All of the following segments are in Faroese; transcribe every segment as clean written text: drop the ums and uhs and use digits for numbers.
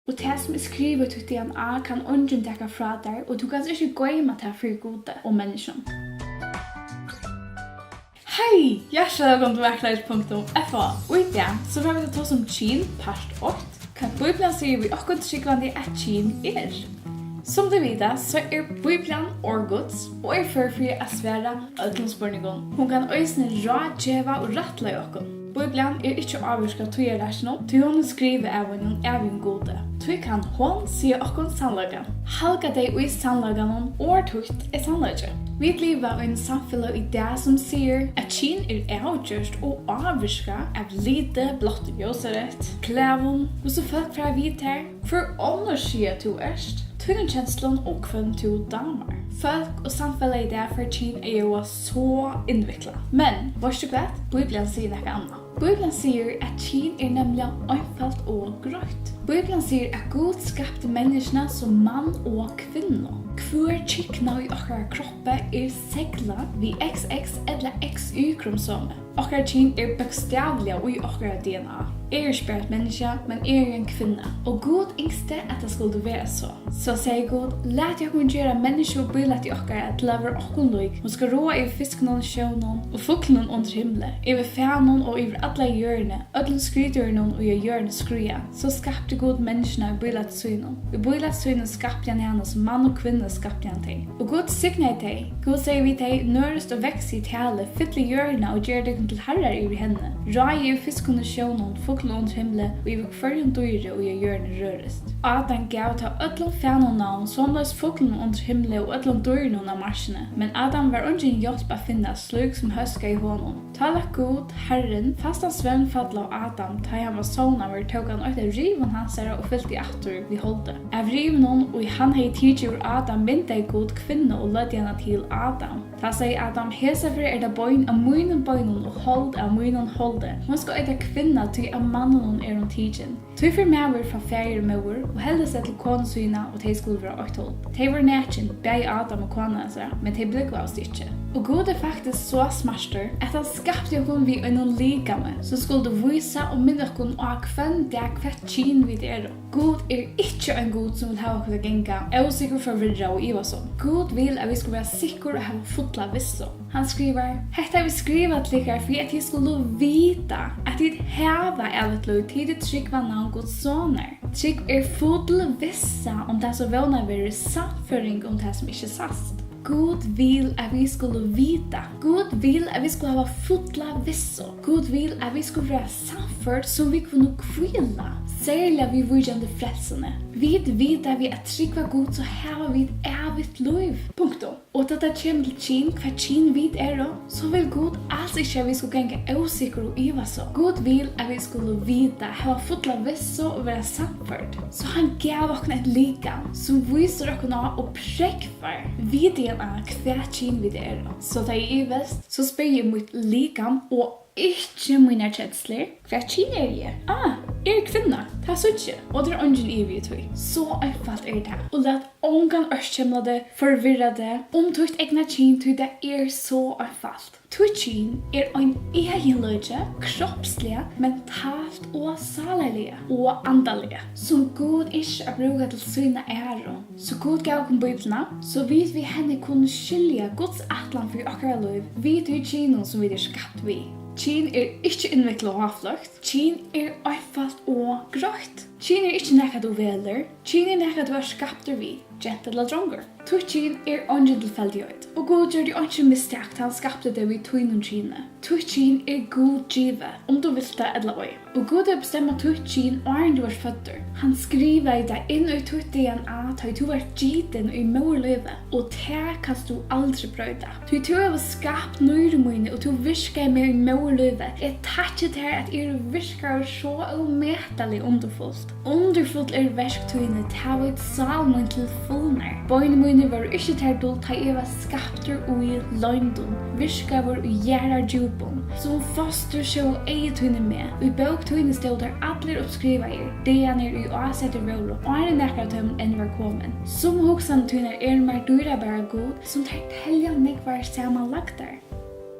Og det som skrivet ut DNA kan ungen taka fra der, og du kan ikke glemme det for gode og mennesken. Hei! Hjertelig velkommen til VAKURLEIKI.FO. Og i dag så får vi ta som kyn, part 8. Hva Bíblian sier vi akkurat tryggvande at kyn Som du vet, så Bíblian Guds og for å svare alle spørsmål. Hun kan også rådgjøre og rettlige oss. Bíblian ikke avvirket tøyerasjonen, til hun skriver av en gode. Tøy kan hun si oss sannlagen. Halga deg i sannlagen og tøyt sannlagen. Vi lever i en samfunn i det som sier at kyn avgjørst og avvirket av lite blått ljøsrett, klæven, og så folk fra hvit her, for ånders sier to Tøyrenkjenslen og hvem to damer. Folk og samfunnet i det for kyn jo så innviklet. Men, hvorst du vet, Bíblian sier noe annet. Bíblian sier at kyn nemlig einfalt og grønt. Bíblian sier at Gud skapte menneskene som mann og kvinne. Hver kikna i okkara kroppe segla vi XX eller XY-kromosome. Okkara kyn bokstavlig i okkara DNA. Ikke bare et menneske, men en kvinne. Og Gud yngste at det skulle være så. Så sier Gud, let jeg gjøre mennesker og bildet i okkara til å være okkenløyk. Hun skal rå i fisken og sjøvnen, og fuklene under himmelen, over fænen og over alle hjørne, alle skrytørene og i hjørne skruja. Så skapte Gud menneskene i bildet synen. I bildet synen skapte han henne som mann og kvinne skapte han til. Og Gud signer deg. Gud sier vi deg, nørest og vekst i tale, fytle hjørne og gjør deg til herrer i henne. Rå i fisken og sjøvnen, under himmelen, og i hverjen dyre og i hjørne rørest. Adam gav til ødlom fænen navn, som løs fuglen under himmelen og ødlom dyrene av marsjene. Men Adam var ungen hjelp å finne slug som høska i hånden. Tala god, Herren, fast han svøm fadla av Adam, ta han var sonaver, tog han ut av riven hans og fyllt i atter vi holde. Av riven og han hei tidgjur Adam mynda i god kvinne og lødde henne til Adam. Ta sier Adam, hesefer det bøyn av munnen bøynen og hold av munnen holde. Hun skal eita kvinna til av mannen hun tidgen. Tøy for mever fra ferie mever og helde seg til konesyna og de skulle være åkthold. De var nætjen, bei Adam og kona seg, men de ble av oss ikke. Og Gud faktisk så smarster at han skapte okkur vi en likame som skulle vise og minne okkur av hvem det hvert kyn vi Gud ikke en Gud som vil ha okkur å genga og sikker forvirra og iva som. Gud vil at vi skulle være sikker og ha fotla visso. Han skriver, Hetta vi skriva til dere for at de skulle vite at de heva evet lov til de tryggva navn Guds soner. Trygg fotla vissa om det som vana være samføring om det som ikke sast. Gud vil at vi skulle vite. Gud vil at vi skulle ha fotla visso. Gud vil at vi skulle være samført som vi kunne kvila. Særlig vi vujande frelsene. Vi vet at vi trygva Gud så har vi evigt liv. Punktum. Og da det kommer til kyn, hva kyn vi så vil Gud alls ikke at vi skulle genge usikker og iva så. Gud vil at vi skulle vite, ha fotla visso og være samført. Så han gav oss et likam som viser oss og prekvar vidien av hva kyn vi Så da jeg i vest, så spør jeg mot likam og ikke mine kjensler. Hva kyn jeg? Kvinna. Det så ikke. Og det ungen i vi tog. Så einfalt det. Og let ongan ørskjemla det, forvirra det. Om tutt egna kyn tog det så einfalt. Tutt kyn en egen løgje, kroppslige, mentalt og salerlige og andalige. Som Gud ikke bruka til syna æron. Så Gud gav om Bibelna, så vet vi henne kunne skylja Guds atlan for akkara liv. Vi tog kynen som vi skapt vi. Kyn ikke innviklet og avflukt. Kyn einfalt og grøtt. Kyn ikke nekka du veler. Kyn nekka du skapter vi, gentle eller dronger. Tutt kyn ungen tilfeldighet. Og Gud gjør det ikke mistakt, han skapte det vid tøynun kyne. Tutt kyn god givet, om du vil det eller oi. Og Gud bestemmer tutt kyn åren du var føtter. Han skriver deg inn i tutt DNA til du var giten i morlivet. Og det kan du aldri brøyda. Du har skapt nøyremøyne og du virker med i morlivet. Jeg takkje til at virker så umettelig underfullt. Underfullt verktøyene til et salmøyn til fullner. Bøynemøyne var ikke til dult til jeg var skapter og i London. Virker var i gjerrar djupon. Som foster så eietøyne med. I bøktøyne stod der alle oppskriver det han i åsetter råd og er nekkert dem enn var kommet. Som hoksan tøyner mer dyrebare god som tar telja nekvar samanlagt der.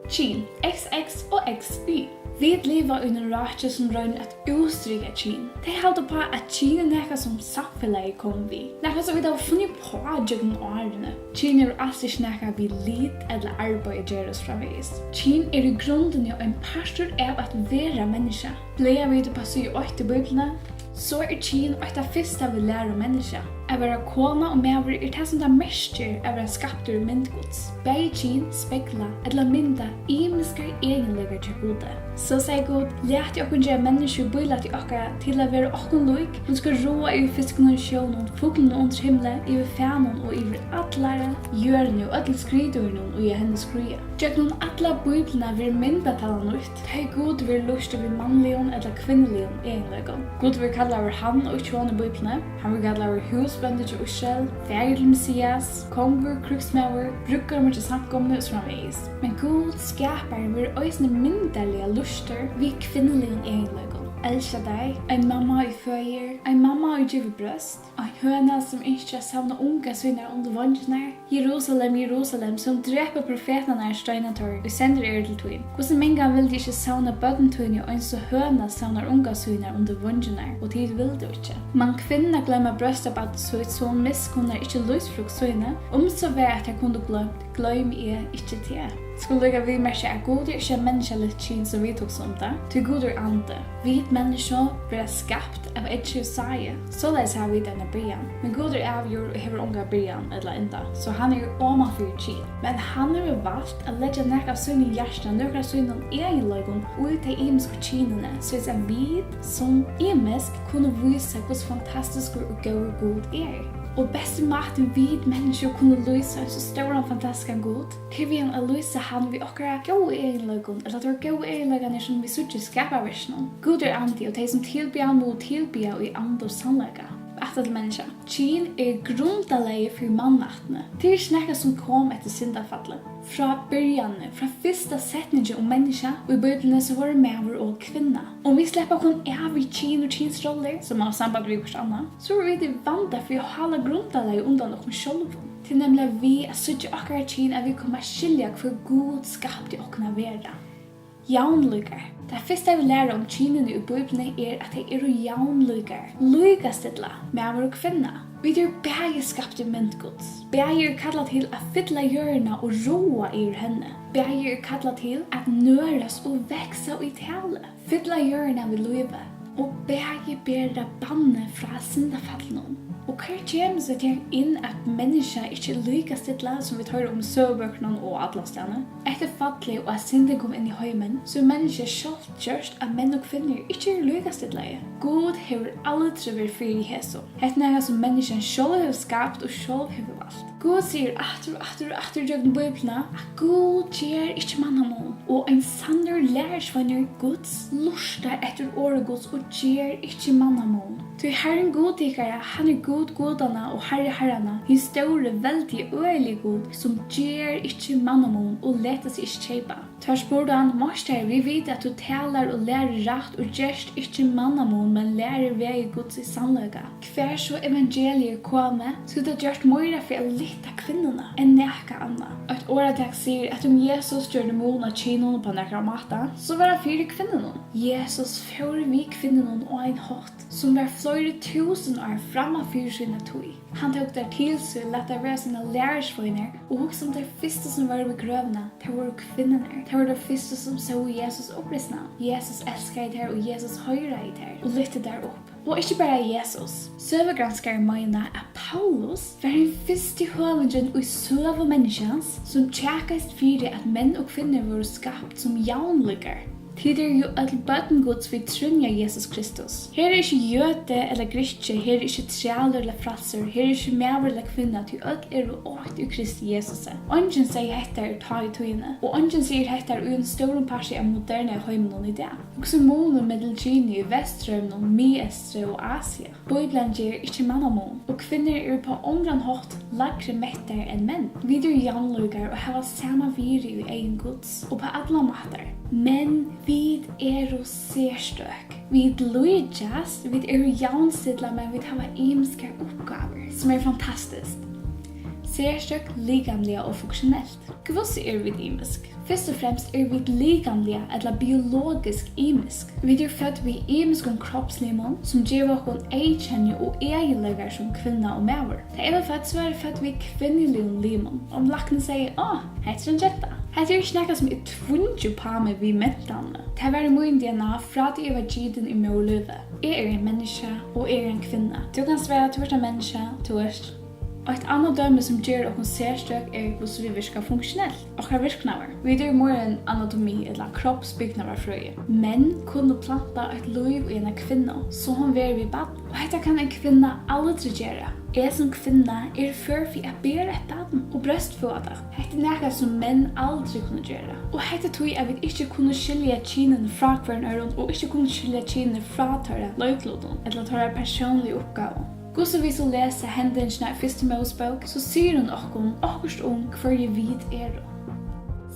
Kyn, XX og XY. Vi lever under rake som røyner at utstryka kyn. De halder på at kyn nekka som samfellet kom vi. Nekka som vi da har funnet på gjennom årene. Kyn altså ikke nekka vi lit eller arbeid gjøres framvis. Kyn i grunden jo en partur av at være menneske. Blir vi det på syv 8 i Bibelen, så kyn det første vi lærer om menneske. At være kona og mever det som det merker av være skapt ur myndgods. Begge kyn spekla eller mynda ymiske egenleger til gode. Så sier God, let i okken gjøre mennesker bøyla til okkara til å være okken loik. Hun skal råa i fisken og sjøen, fuglen under himmelen, i fanen og i atlare, gjørene og alle skriduren og i hennes skruja. Gjør noen atle bøyblene vil mynda tala ut. Hei God vil luste ved mannligen eller kvinneligen egenleger. God vil kalla over han og sjån i bøyblene. Han vil kalla over husbønder til Ushel, fæger til Messias, konger, kruksmæver, brukker mot samkomne og framvegis. Men God skapar vil øysene myndelige luster vi kvinneligen egenleger. Elsker deg, en mamma i føyer, en mamma i givet brøst, en høna som ikke savner unge svinner under vondene, Jerusalem, Jerusalem, som dreper profetene støynator og sender til tøyen. Hvordan mange vil de ikke savne bøttentøyene og en så høna savner unge svinner under vondene, og tid vil du ikke. Man kvinner glemmer brøstabatt så et sånn miskunner ikke løsfrukt søyne, så vær at jeg kunne glemme jeg ikke til. Skulle lukka vi merke at God ikke menneskelig kyn som vi tok som det, til God ande. Vi mennesker blir skapt av et saie, således har vi denne byen. Men God avgjør og hever unga byen eller enda, så han oma for kyn. Men han valgt å legge nekka sønne hjertene, nøkra sønne egenløyden ut til ymiske kynene, så at vi som ymisk kunne vise hvordan fantastisk og god God Og beste maten vi mennesker kunne løse så stor og fantastisk god, til vi å løse han vi okkara gode egenløyden, eller at det var gode egenløyden som vi sutter skapar versjonen. God andi, og de som tilbyr må tilbyr og i andre og sannlegger. Efter til mennesker. Kyn grundaleie for mannnattene. Det ikke nekka som kom etter syndafallet. Fra byrjanne, fra første setningen om mennesker, og i Bibelen så var det mever og kvinna. Om vi slipper kun av i kyn og kyns roller, som har samband med hverandre, så er vi det vant for å holde grundaleie undan oss selv. Til nemlig vi er suttje akkurat kyn at vi kommer skilja for god skapte okkene verda. Javnlíkar. Det første vi lærer om kynene i Bibelen at de javnlíkar. Lykastidla, mever og kvinna. Vi begge skapte myndgods. Begge kallet til å fylla hjørna og roa i henne. Begge kallet til at nøres og veksa i tale. Fylla hjørna ved løyve. Og begge ber banne fra syndafallen. Og hva kommer så til inn at mennesker ikke lykkes til som vi tar om søvbøkene og atlastene? Etter fattelig og at synden kom inn i høymen, så mennesker selv gjørst at menn og kvinner ikke lykkes til leie. God har alle trøver for i Jesu. Dette er som mennesker selv har skapt og selv har valgt. God sier atter gjøkken bøyblene at God gjør ikke mannamon. Og en sander lærersvanner Guds lurster etter året Guds og gjør ikke mannamon. Til Herren godtikere, han god godana og herre herrana, hin store, veldig øyelig god, som gjør ikke mannamon og leter seg ikke kjeipa. Tar spurte han, Morster, vi vet at du taler og lærer rett og gjørst ikke mannamon, men lærer vei Guds i sannlega. Hver så evangelier komme, så det gjørst møyre for å lytte kvinnerne enn nekka anna. Et åretak sier at om Jesus gjør det mån av kynene på nekra mata, så var det 4 kvinnerne. Jesus fører vi kvinnerne og en hatt, som var flere 1000 år framme for sine tog. Han tok der til seg, lette være sine lærersvøyner, og hos som det første som var ved grøvene, det var kvinnerne. Det var det første som så Jesus opprissna. Jesus elsket der, og Jesus høyre i der, og lytte der opp. Og ikke bare Jesus. Søvegranskere mener at Paulus var den første høvingen og søvemenneskjens som tjekkast for at menn og kvinner var skapt som javnlíkar. Tid jo at bøtengods vi trunja Jesus Kristus. Her ikke jøte eller grisje, her ikke trealer eller frasser, her ikke mever eller kvinna, til alt åkt i Kristi Jesus. Ongen sier Hetta ta i tøyene, og ongen sier Hetta en stor parti av moderne høymen i det. Også månen mellom Kynini, Vestrømmen, Miestre og Asia. Bibelen gjør ikke mannamon, og kvinner på områden hatt lagre mettere enn menn. Vi javnlíkar og har samme viri i egen gods, og på alle måter. Men vi sérstök. Vi lykkes, vi javnstidla, men vi har ymiske oppgaver, som fantastisk. Særstök, likamliga og funktionellt. Hvussu vi ymisk? Fyrst og fremst vi likamliga eller biologisk ymisk. Vi født vi ymiskum kroppslimon som gir okkur eikjenni og egenlegar som kvinna og maver. Da født så født vi kvinneligum limon. Om lakne sier, hetta en jetta. Hetta ikke nekka som tvunget på meg vi mentalene. Det var min DNA fra at var giden i morlivet. En menneske og en kvinna. Du kan svære at du en menneske, du Og et annet døme som gjør okkur særstøk hvordan vi virker funksjonelt. Okkar virknaver. Vi mer enn anatomi eller kroppsbyggnaverfrøye. Menn kunne planta et liv i en kvinna, så hon ver vi bad. Og dette kan en kvinna aldri gjøre. Jeg som kvinna før for å bære et bad og brøstføde. Dette nekka som menn aldri kunne gjøre. Og dette tog jeg vi ikke kunne skilje kinene fra hverandre og ikke kunne skilje kinene fra tørre løykloden eller tørre personlige oppgaver. Hvordan vi så leser hendelsene i fyrste Mosebok, så sier hun okkurst hver vid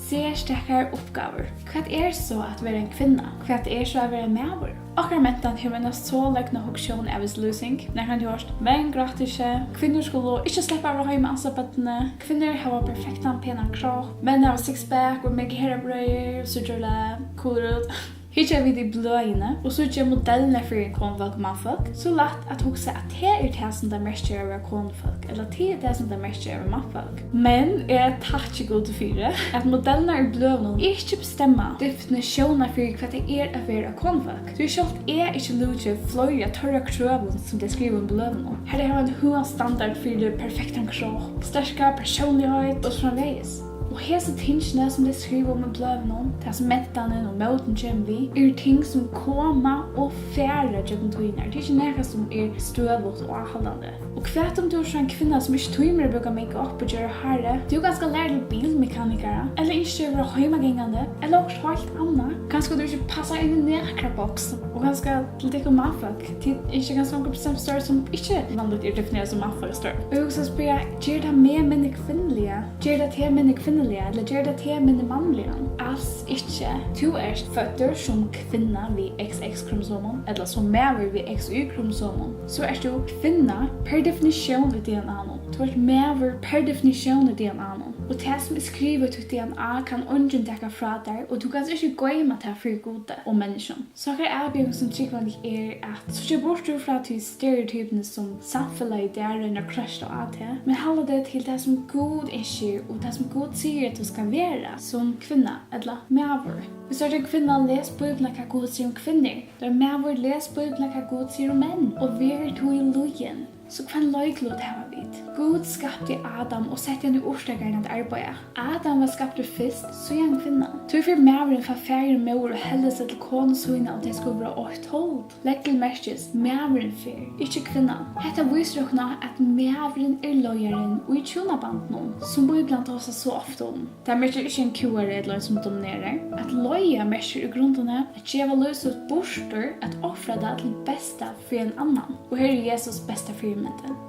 Særstekkere oppgaver. Hva så at være en kvinne? Hva så at være en maver? Okkar mentan har en så lekna hoksjon av losing. Når han hørt, menn gråter ikke, kvinner skulle ikke slippe av å ha med ansabbettene, kvinner har perfekt pena kropp, menn har sixpack og meg herrebrøyer, så gjør det cool ut. Hittar vi de bløyene, og så gjør modellene for en konvalg mannfolk, så lett at hukse at det som det mest gjør over konvalg, eller det som det mest gjør over mannfolk. Men takk ikke god til fire, at modellene bløyene ikke bestemmer definisjoner for hva det å være konvalg. Du selv ikke lurer flere tørre krøven som det skriver om bløyene. Her har en høy standard for det perfekte kropp, sterke personlighet og framveis. Og hese tingene som det skriver om i bløvene, det som mentene og måten kommer vi, ting som kommer og færre gjennom tøyner. Det ikke noe som støvlet og avholdende. Og hva om du en kvinne som ikke tøymer å bruke make-up og gjøre herre, du ganske lære litt bilmekanikere, eller ikke være høymagengende, eller også helt annet. Kanskje du ikke passer inn i nekra-boksen, og kanskje til deg og mannfolk, til ikke ganske noen bestemt større som ikke vanlig definert som mannfolk større. Og jeg også spør, gjør det med minne kvinnelige? Gjør det til minne kvinnelige? Eller gjør det til minne mannlige? Alls ikke. Du føtter som kvinne ved XX-kromosomon, eller som maver ved XY-kromosomon, så du kvinne per definisjon i DNA-en. Du maver per definisjon i DNA-en. Og det som skrivet til DNA kan undrendekke fra deg, og du kan ikke glemme det for gode og mennesken. Så hver avgjøring som tryggvanlig at så ikke bort du fra til stereotypene som samfunnet der og krasj og alt det, men holde det til det som god ikke, og det som god sier at du skal være som kvinne, eller maver. Hvis en kvinne leser Bibelen hva god sier om kvinner, da maver leser Bibelen hva god sier om menn, og være to i lojen. Så hva løyklod har vi vidt? Gud skapte Adam og sette han i årsdagerne til arbeidet. Adam var skapte først, så er han kvinna. Hvorfor maveren fra færre mor og helde seg til konens høyne og det skulle være 8-12? Legg til merkes, maveren fyr, ikke kvinna. Hetta viser dere nå at maveren løyeren og i tjonabanden, som Bibelen tar seg så ofte om. Det merker ikke en kuaredler som dominerer. At løye merker i grunnene at djeva løs ut borster at offre det til beste for en annan. Og her Jesus beste for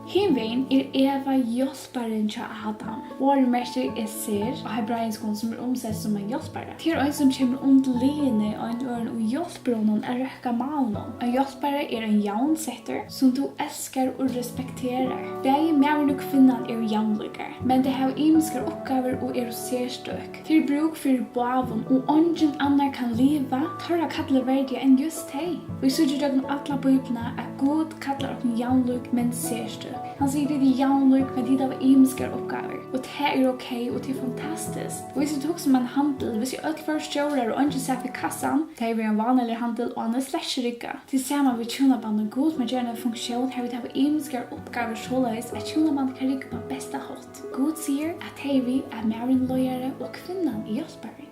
Himveien Eva hjelperen til Adam. Våre mester ser og hebraiskon som omsett som en hjelpere. Det en som kommer liggende og en øren og hjelper honom røkka malen. En hjelpere en jaunsetter som du elsker og respekterer. Begge mævren og kvinnan javnlíkar, men det har ymiskar oppgaver og særstøk. Til bruk for bavon og ingen annar kan leva, tar kattler verdig enn just hei. Vi sørger døgn atla bøyblene at Gud kattler okken javnlík, men særstøk. Han sier det javnlík, men det var ymiskar oppgaver. Og det ok, og det fantastisk. Og hvis jeg tok som en handel, hvis jeg ødel først kjører og ikke ser for kassan, det er en vanlig handel, og han slett rygga. Til sammen ved tjonaband og god med gjerne funksjon, har vi det var ymiskar oppgaver såleis at tjonaband kan rygge på besta hot. God sier at vi mævren løyere og kvinnan hjelpere.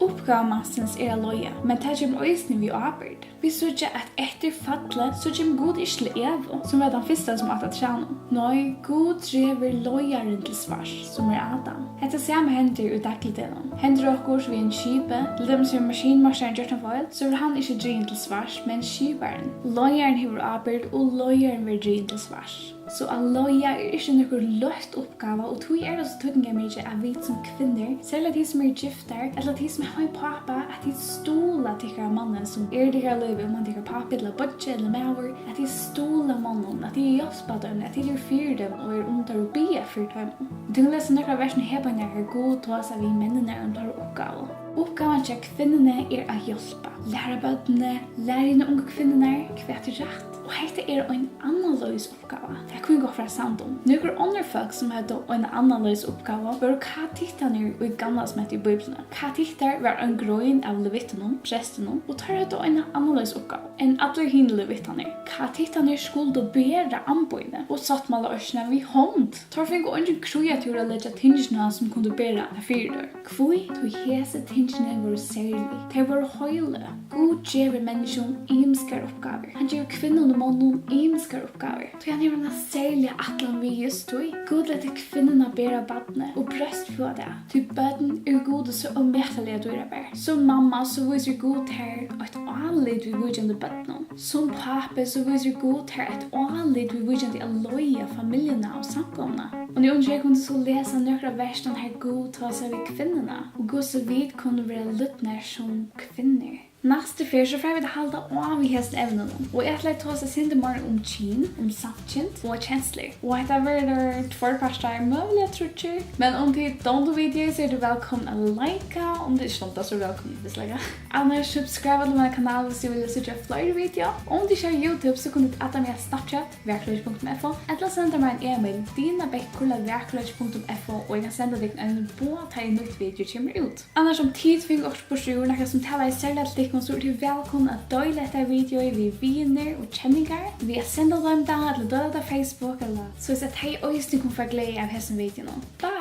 Oppgavemassens løye, men det kommer øyne vi arbeid. Vi sørger at etter fallet så kommer Gud ikke til Evo, som var den første som hadde trænum. Nei, Gud drever løyeren til svars, som Adam. Dette samme hender i dagligdelen. Hender okkur ved en skipe, til dem som maskinmarsjeren gjør den feil, så vil han ikke drien til svars, men skiperen. Løyeren hever arbeid, og løyeren vil drien til svars. Så att loja inte någon lätt uppgave och tog det så tog jag mig att vi som kvinnor, särskilt de som gifter eller de som har en pappa, att de stolar till mannen som det livet, om man tycker pappa eller budget eller mäver, att de stolar mannen, att de hjälper dem, att de gör för dem och under och be för dem. Du kan läsa några versen här på när god tås av vi männen under uppgave. Uppgaven till kvinnorna att hjälpa. Lära bötterna, lära in unga kvinnorna kvart rätt. Och Hetta en annorlunda uppgave. Det kan gå för sant om. Några andra folk som hade en annorlunda uppgave var katittarna i gamla som heter i Bibeln. Katittar var en grön av levitterna, prästerna, och tar hade en annorlunda uppgave än alla hinna levittarna. Katittarna skulle bära anböjna och satt mala örsna vid hand. Tar fick inte kreatur att lägga tingena som kunde bära fyrder. Kvui tog hese tingena var särlig. De var höjla. God ger människan ymiskar uppgaver. Han ger kvinnorna och mannen ymiskar uppgaver. Så han har en särlig atlan vi just tog. God lät kvinnorna bära badne och bröstföda. Ty baden god så omättliga dyra bär. Som mamma så visar god här ett anled vid vujande badnen. Som pappa så visar god här ett anled vid vujande alloja familjerna och samkomna. Och nu undrar jag kunde så läsa några versen här god ta sig vid kvinnorna. Och gå så vid kunde vara luttnar som kvinnor. Nästa fyr så får vi halda av i häst evnene. Och jag lär ta sig inte mer om kyn, om samkjent och känslor. Och det var två parter möjliga tror. Men om det är de videor så är du välkommen att likea. Om det är sånt så är du välkommen att dislika. Annars subscribe till min kanal så vill jag se fler videor. Om du kör YouTube så kan du äta mig Snapchat, VAKURLEIKI.FO. Eller sända mig en e-mail, dina@VAKURLEIKI.FO och jag kan sända dig en båt en nytt video kommer ut. Annars om tid finns också på sjuor, något som talar i särskilt så är du välkommen att dela detta video vid vänner och känningar. Vi har sänt dem där eller dela på Facebook eller så att hej och just nu kommer få glädje av hästen videon. Bye!